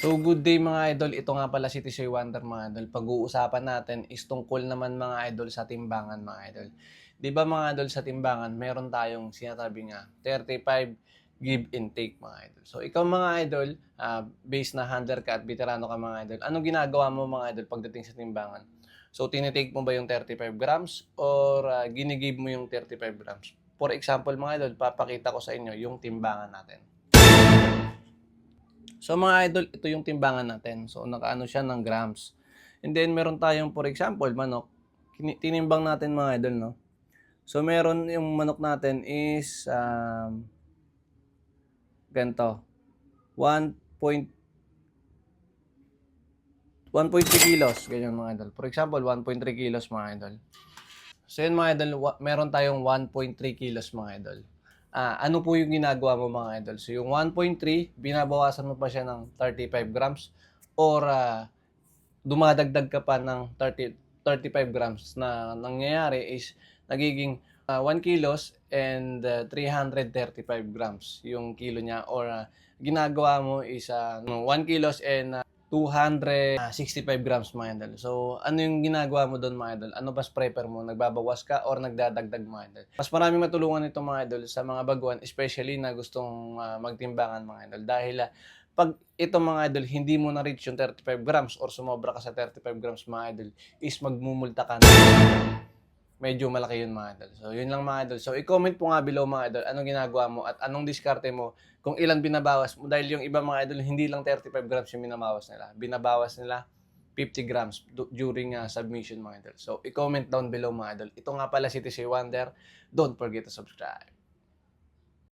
So good day mga idol, ito nga pala si Tisoy Wonder mga idol. Pag-uusapan natin is tungkol naman mga idol sa timbangan mga idol. 'Di ba mga idol sa timbangan, meron tayong sinasabi nga 35 give and take mga idol. So ikaw mga idol, based na handler ka at veterano ka mga idol, ano ginagawa mo mga idol pagdating sa timbangan? So tinitake mo ba yung 35 grams or ginigive mo yung 35 grams? For example mga idol, papakita ko sa inyo yung timbangan natin. So mga idol, ito yung timbangan natin. So nakaano siya ng grams. And then meron tayong for example, manok. Tinimbang natin mga idol, no? So meron yung manok natin is ganito. 1.3 kilos, ganyan mga idol. For example, 1.3 kilos mga idol. So yun mga idol, meron tayong 1.3 kilos mga idol. Ano po yung ginagawa mo mga idol? So yung 1.3, binabawasan mo pa siya ng 35 grams or dumadagdag ka pa ng 35 grams na nangyayari is nagiging 1 kilos and 335 grams yung kilo niya or ginagawa mo is 1 kilos and 265 grams mga idol. So, ano yung ginagawa mo doon mga idol? Ano mas prefer mo? Nagbabawas ka or nagdadagdag mga idol? Mas maraming matulungan ito mga idol sa mga baguhan, especially na gustong magtimbangan mga idol. Dahil pag ito mga idol, hindi mo na-reach yung 35 grams or sumobra ka sa 35 grams mga idol, is magmumulta ka na. Medyo malaki yun mga idol. So, yun lang mga idol. So, i-comment po nga below mga idol, anong ginagawa mo at anong diskarte mo kung ilan binabawas mo. Dahil yung iba mga idol, hindi lang 35 grams yung binabawas nila. Binabawas nila 50 grams during submission mga idol. So, i-comment down below mga idol. Ito nga pala si TC Wonder. Don't forget to subscribe.